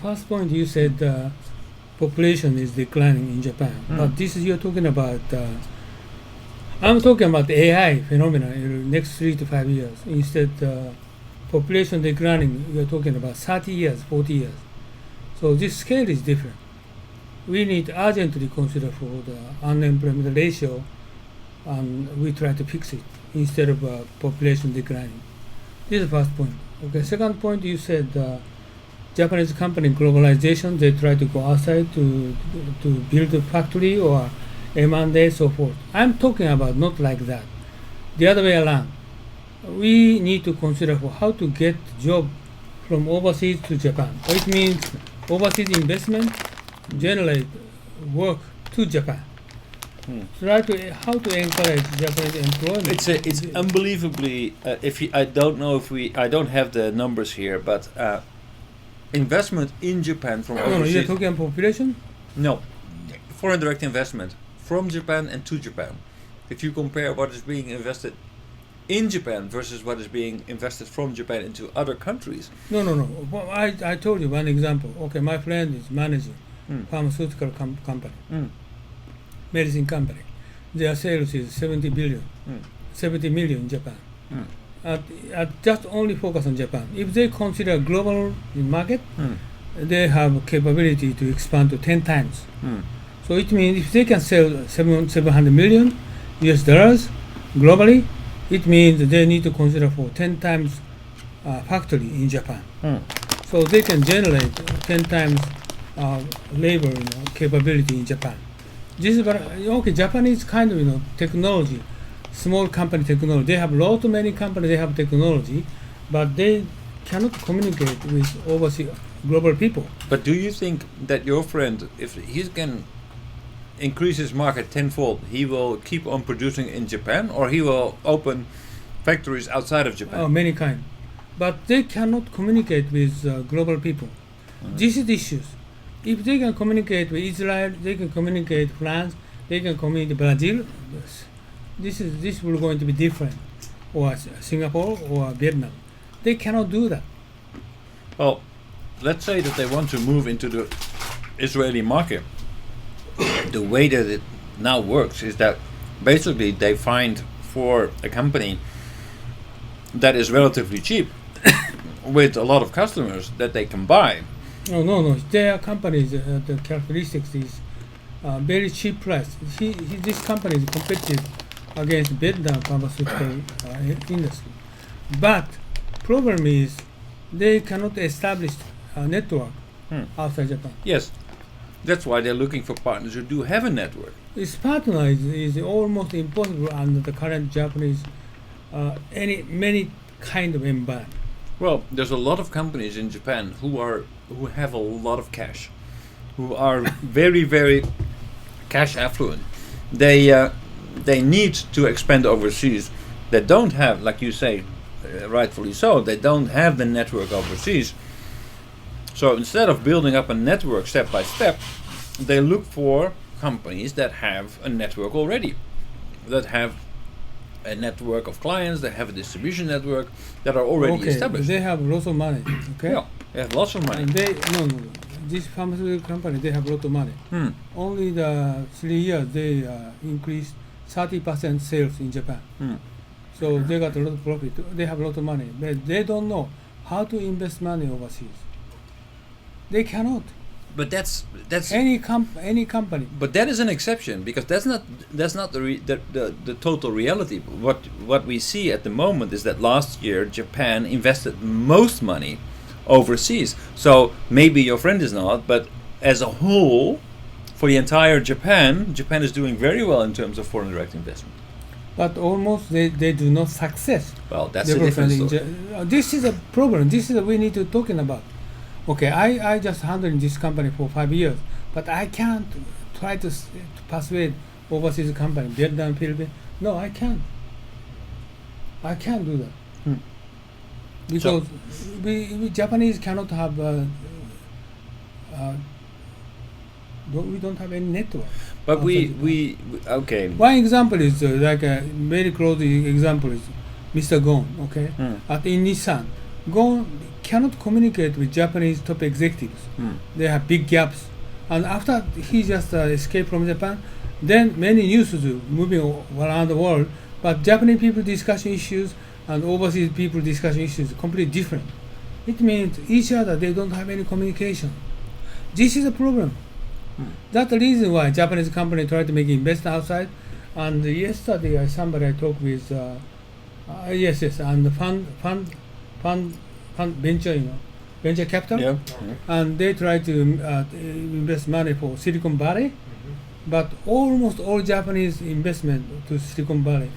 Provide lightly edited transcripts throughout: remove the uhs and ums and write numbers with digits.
first point you said population is declining in Japan, but this is you're talking about. I'm talking about the AI phenomena in the next 3 to 5 years. Instead, population declining, you're talking about 30 years, 40 years. So this scale is different. We need urgently consider for the unemployment ratio, and we try to fix it instead of population declining. This is the first point. Okay. Second point, you said Japanese company globalization. They try to go outside to build a factory or M&A, so forth. I'm talking about not like that. The other way around. We need to consider for how to get job from overseas to Japan. So it means overseas investment generate work to Japan. Try to how to encourage Japanese employment. It's unbelievably. I don't know if I don't have the numbers here, but investment in Japan from overseas. No, you're talking about population. No, foreign direct investment from Japan and to Japan. If you compare what is being invested in Japan versus what is being invested from Japan into other countries. No. Well, I told you one example. Okay, my friend is managing pharmaceutical company, medicine company. Their sales is 70 million in Japan. Just only focus on Japan. If they consider global market, they have capability to expand to 10 times. So it means if they can sell 700 million US dollars globally, it means they need to consider for 10 times factory in Japan. So they can generate 10 times labor capability in Japan. This is okay. Japanese kind of technology, small company technology. They have many companies. They have technology, but they cannot communicate with overseas global people. But do you think that your friend, if he can increase his market tenfold, he will keep on producing in Japan, or he will open factories outside of Japan? Oh, many kind, but they cannot communicate with global people. This is the issues. If they can communicate with Israel, they can communicate France, they can communicate Brazil. This will going to be different, or Singapore or Vietnam. They cannot do that. Well, let's say that they want to move into the Israeli market. The way that it now works is that basically they find for a company that is relatively cheap with a lot of customers that they can buy. No. Their companies, the characteristics is very cheap price. This company is competitive against Vietnam pharmaceutical industry. But problem is they cannot establish a network outside Japan. Yes. That's why they're looking for partners who do have a network. This partner is almost impossible under the current Japanese many kind of environment. Well, there's a lot of companies in Japan who have a lot of cash, who are very, very cash affluent. They need to expand overseas. They don't have, like you say, rightfully so, they don't have the network overseas. So instead of building up a network step by step, they look for companies that have a network already, that have a network of clients, that have a distribution network, that are already established. They have lots of money. Okay. Yeah, they have lots of money. And this pharmaceutical company, they have lots of money. Only the 3 years they increased 30% sales in Japan. So they got a lot of profit. They have a lot of money, but they don't know how to invest money overseas. They cannot. But that's any company. But that is an exception, because that's not the total reality. What we see at the moment is that last year Japan invested most money overseas. So maybe your friend is not, but as a whole, for the entire Japan is doing very well in terms of foreign direct investment. But almost they do not success. Well, that's a different story. This is a problem. This is we need to talking about. Okay, I just handling this company for 5 years, but I can't try to persuade overseas company, Vietnam, Philippines. No, I can't. I can't do that. Because we Japanese cannot have. We don't have any network. But we okay. One example is like a very close example is Mr. Gon. Okay, in Nissan, cannot communicate with Japanese top executives. They have big gaps. And after he just escaped from Japan, then many news moving around the world, but Japanese people discussing issues and overseas people discussing issues completely different. It means each other, they don't have any communication. This is a problem. That's the reason why Japanese company try to make investment outside. And yesterday, somebody I talked with, and the fund venture, venture capital, Yeah. and they try to invest money for Silicon Valley, but almost all Japanese investment to Silicon Valley,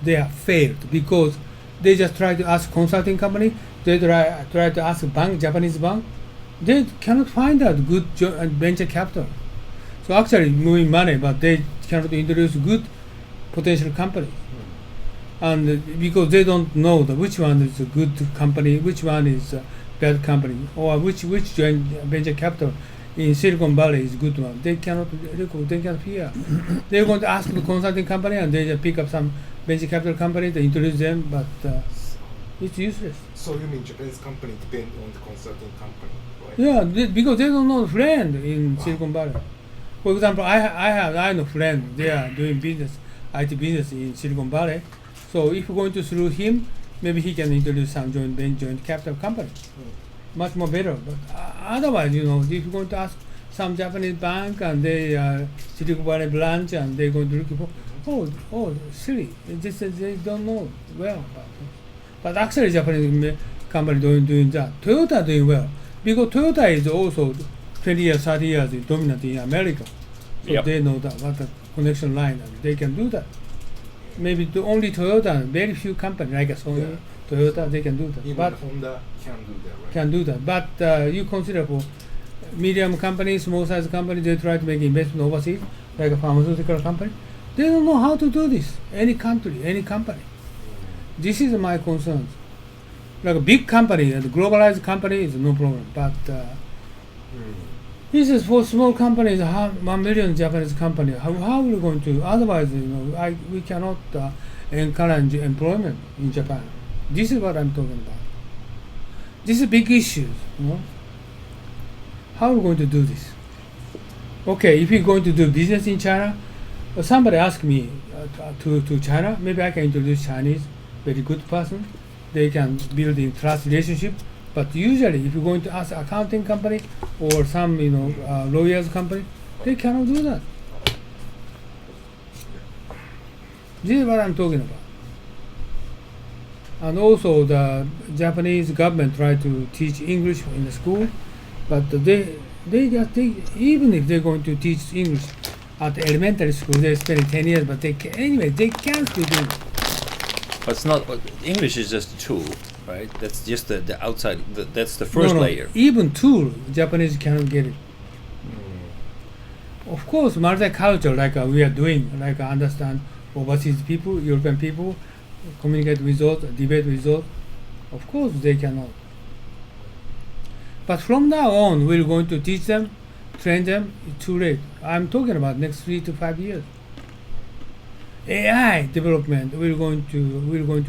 they have failed because they just try to ask consulting company, they try to ask bank, Japanese bank, they cannot find out good venture capital. So actually moving money, but they cannot introduce good potential company. And because they don't know which one is a good company, which one is a bad company, or which venture capital in Silicon Valley is good one. They cannot hear. They're going to ask the consulting company, and they just pick up some venture capital company to introduce them, but it's useless. So you mean Japanese company depend on the consulting company, right? Yeah, because they don't know friend in Silicon Valley. For example, I know friend. They are doing business, IT business in Silicon Valley. So if you're going to through him, maybe he can introduce some joint capital company. Much more better. But otherwise, if you're going to ask some Japanese bank and they are Silicon Valley branch and they're going to look for, silly. They don't know well about it. But actually, Japanese company doing that. Toyota doing well because Toyota is also 20 years, 30 years dominant in America. So Yep. they know that what the connection line and they can do that. Maybe the only Toyota, very few companies like Sony, Toyota, they can do that. Even But Honda can do that, right? can do that. But you consider for medium companies, small size companies, they try to make investment overseas, like a pharmaceutical company. They don't know how to do this. Any country, any company. This is my concern. Like a big company, a globalized company is no problem. But this is for small companies, 1 million Japanese company. How are we going to? Otherwise, we cannot encourage employment in Japan. This is what I'm talking about. This is a big issue. How are we going to do this? Okay, if you're going to do business in China, somebody asked me to China. Maybe I can introduce Chinese, very good person. They can build in trust relationship. But usually, if you're going to ask accounting company or some lawyers company, they cannot do that. This is what I'm talking about. And also, the Japanese government try to teach English in the school, but they even if they're going to teach English at the elementary school, they spend 10 years, but they can't do it. But it's not. English is just a tool, right? That's just the outside. That's the first layer. Even tool, Japanese cannot get it. Of course, multicultural, like we are doing, like understand overseas people, European people, communicate with those, debate with those. Of course, they cannot. But from now on, we're going to teach them, train them. It's too late. I'm talking about next 3 to 5 years. AI development, we're going to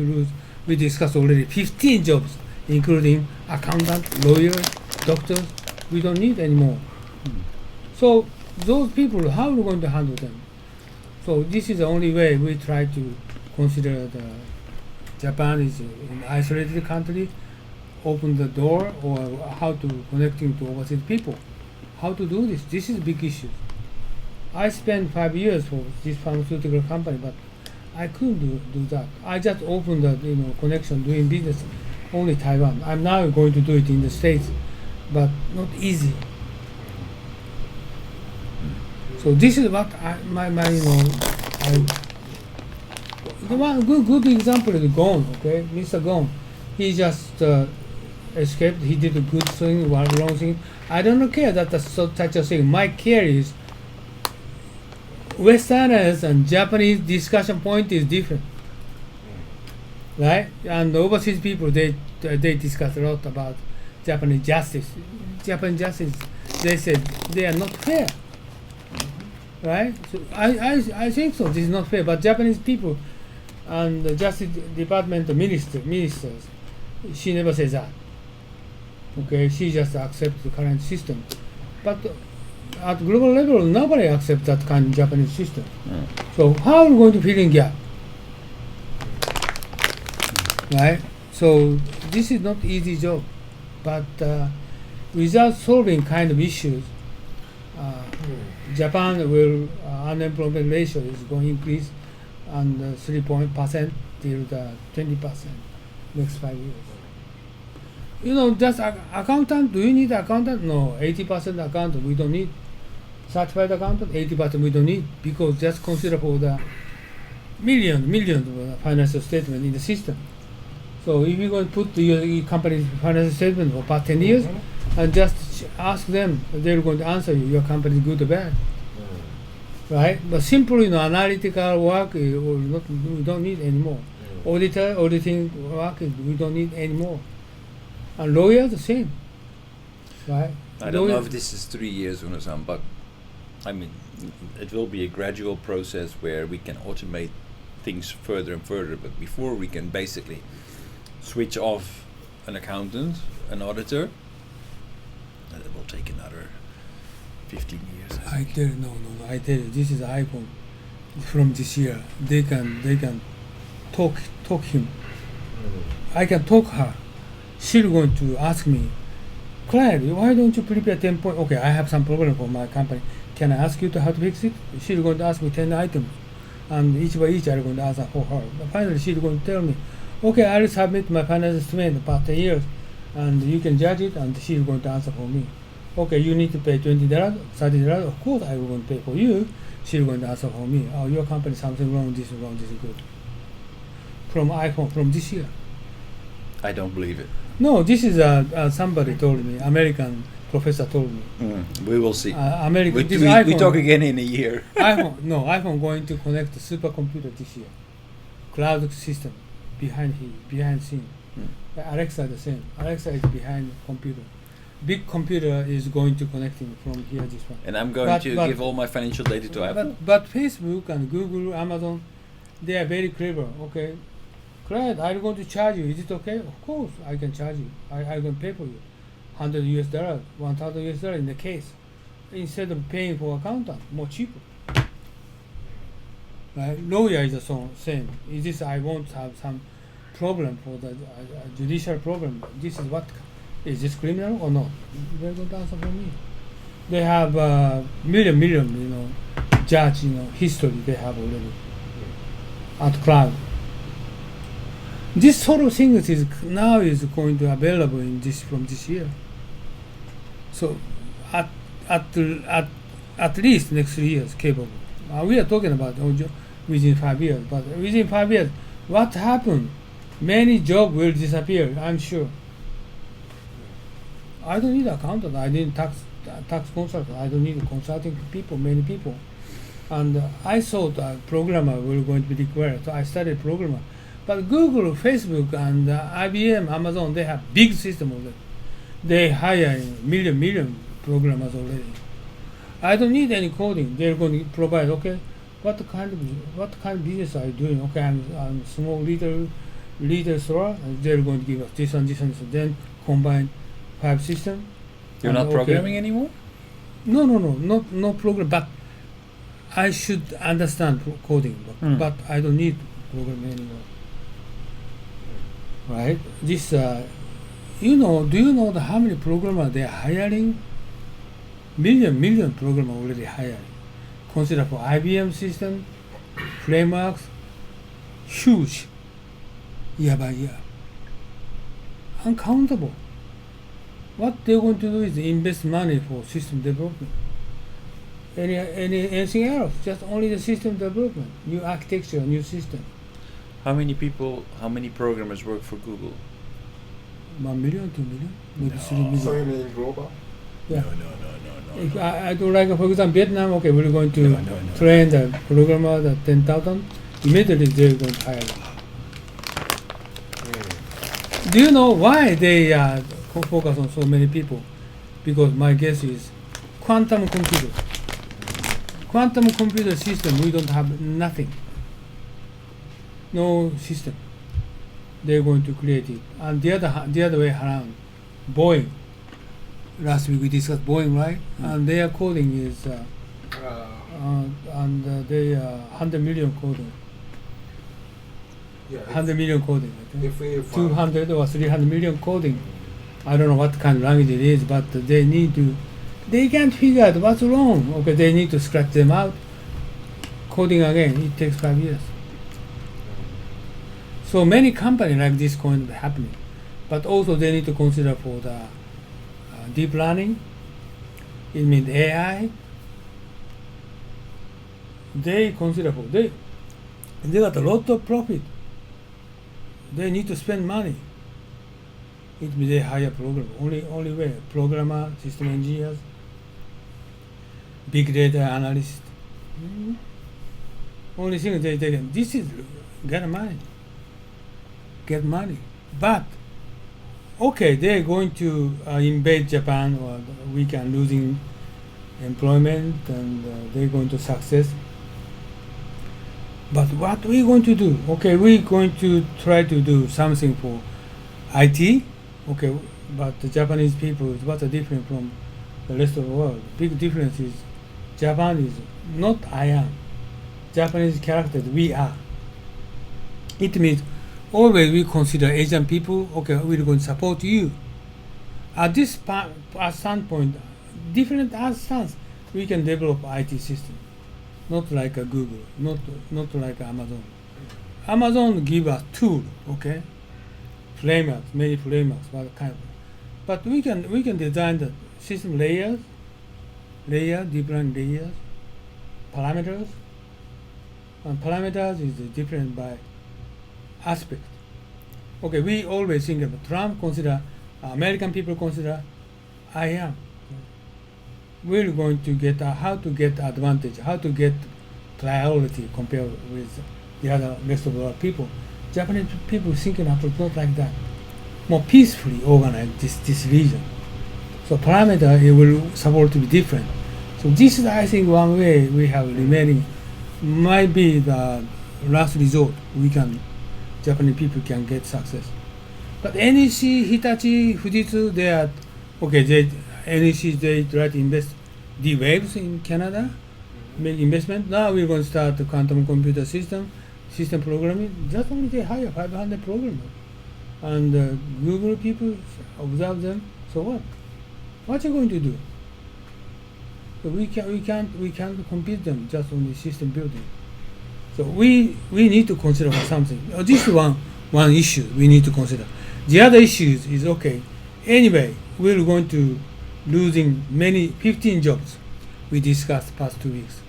lose. We discussed already 15 jobs, including accountant, lawyers, doctors. We don't need anymore. So those people, how are we going to handle them? So this is the only way we try to consider Japan is an isolated country, open the door, or how to connecting to overseas people. How to do this? This is a big issue. I spent 5 years for this pharmaceutical company, but I couldn't do that. I just opened the connection doing business only Taiwan. I'm now going to do it in the States, but not easy. So this is what the one good example is Gon. Okay, Mr. Gon, he just escaped. He did a good thing, one wrong thing. I don't care that that's such a thing. My care is Westerners and Japanese discussion point is different, right? And overseas people they discuss a lot about Japanese justice. Japanese justice, they said they are not fair, right? So I think so. This is not fair. But Japanese people and the Justice Department ministers, She never says that. Okay, she just accepts the current system. But at global level, nobody accepts that kind of Japanese system. So how are we going to fill in gap? Right? So this is not easy job. But without solving kind of issues, Japan will unemployment ratio is going to increase and 3% till the 20% next 5 years. You know, just accountant. Do you need accountant? No, 80% accountant we don't need. Certified accountant, 80% we don't need, because just consider for the millions of financial statement in the system. So if you're going to put your company's financial statement for past 10 years and just ask them, they're going to answer you, your company is good or bad. Right? But simple, analytical work we don't need anymore. Auditing work we don't need anymore. And lawyers the same. Right? I don't know if this is 3 years, Uno-san, but I mean, it will be a gradual process where we can automate things further and further, but before we can basically switch off an accountant, an auditor, and it will take another 15 years. I tell you, no. I tell you, this is iPhone from this year. They can talk him. I can talk her. She's going to ask me, Clyde, why don't you prepare 10 points? Okay, I have some problem for my company. Can I ask you to how to fix it? She's going to ask me 10 items, and each by each I'm going to answer for her. But finally, she's going to tell me, okay, I'll submit my financial statement past 10 years, and you can judge it, and she's going to answer for me. Okay, you need to pay $20, $30. Of course, I will going to pay for you. She's going to answer for me. Oh, your company something wrong. This is wrong. This is good. From iPhone from this year. I don't believe it. No, this is somebody told me. American professor told me. We will see. American. We talk again in a year. iPhone going to connect the supercomputer this year. Cloud system behind scene. Alexa the same. Alexa is behind computer. Big computer is going to connecting from here this one. And I'm going to give all my financial data to Apple. But Facebook and Google, Amazon, they are very clever. Okay, Clyde, I'm going to charge you. Is it okay? Of course, I can charge you. I'm going to pay for you, $100, $1,000 in the case, instead of paying for accountant, more cheaper. Right? Lawyer is the same. Is this I won't have some problem for the judicial problem? This is what. Is this criminal or not? They're going to answer for me. They have million, judge, history they have already at cloud. This sort of thing is now going to be available from this year. So at least next 3 years capable. We are talking about within 5 years, but within 5 years, what happened? Many jobs will disappear, I'm sure. I don't need accountant. I need tax consultant. I don't need consulting people, many people. And I thought a programmer were going to be required, so I studied programmer. But Google, Facebook, and IBM, Amazon, they have big system already. They hire million programmers already. I don't need any coding. They're going to provide. Okay, what kind of business are you doing? Okay, I'm small little store. And they're going to give us this and this and this. Then combine 5 system. You're not programming anymore? No program. But I should understand coding, but I don't need programming anymore. Right? This, do you know how many programmers they are hiring? Million programmers already hiring. Consider for IBM system, frameworks, huge, year by year, uncountable. What they're going to do is invest money for system development. Anything else? Just only the system development, new architecture, new system. How many programmers work for Google? 1 million, 2 million, maybe 3 million. So you mean global? Yeah. No. If I do like, for example, Vietnam, okay, we're going to train the programmer, the 10,000, immediately they're going to hire them. Do you know why they focus on so many people? Because my guess is quantum computer. Quantum computer system, we don't have nothing. No system. they're going to create it. And the other way around, Boeing. Last week we discussed Boeing, right? And their coding is they 100 million coding. Yeah, 100 million coding. I think. if we found 200 or 300 million coding. I don't know what kind of language it is, but they can't figure out what's wrong. Okay, they need to scratch them out. Coding again, it takes 5 years. So many companies like this going to be happening, but also they need to consider for the deep learning. It means AI. They consider for they got a lot of profit. They need to spend money. It means they hire programmer. Only way programmer, system engineers, big data analyst. Only thing they can this is get money. But okay, they're going to invade Japan, or we can losing employment, and they're going to success. But what we going to do? Okay, we're going to try to do something for IT. Okay, but the Japanese people, what's the difference from the rest of the world? Big difference is Japan is not I am. Japanese character we are. It means always we consider Asian people. Okay, we're going to support you. At this standpoint, different stance, we can develop IT system. Not like a Google, not like Amazon. Amazon give us tool, okay, frameworks, many frameworks, what kind of. But we can design the system layers, deep learning layers, parameters, and parameters is different by aspect. Okay, we always think about Trump consider, American people consider, I am. We're going to get how to get advantage, how to get priority compared with the other rest of the world people. Japanese people thinking approach not like that. More peacefully organize this region. So parameter it will support to be different. So this is I think one way we have remaining might be the last resort Japanese people can get success. But NEC, Hitachi, Fujitsu, they are okay. NEC they try to invest the waves in Canada, make investment. Now we're going to start the quantum computer system programming. Just only they hire 500 programmers, and Google people observe them. So what? What you going to do? So we can't compete them just on the system building. So we need to consider something. This is one issue we need to consider. The other issue is okay. Anyway, we're going to losing 15 jobs we discussed past 2 weeks.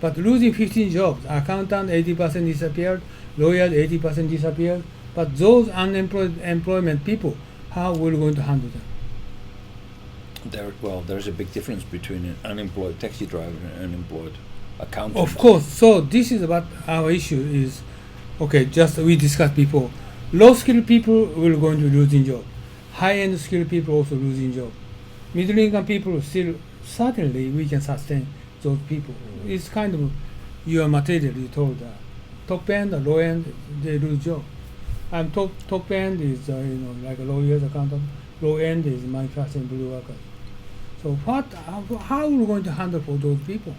But losing 15 jobs, accountant 80% disappeared, lawyers 80% disappeared. But those employment people, how we're going to handle them? There's a big difference between an unemployed taxi driver and an unemployed accountant. Of course. So this is what our issue is. Okay, just we discussed before. Low skilled people will going to losing job. High end skilled people also losing job. Middle income people still certainly we can sustain those people. It's kind of your material you told. Top end, low end, they lose job. And top end is like a lawyers, accountant. Low end is manufacturing blue workers. So how are we going to handle for those people?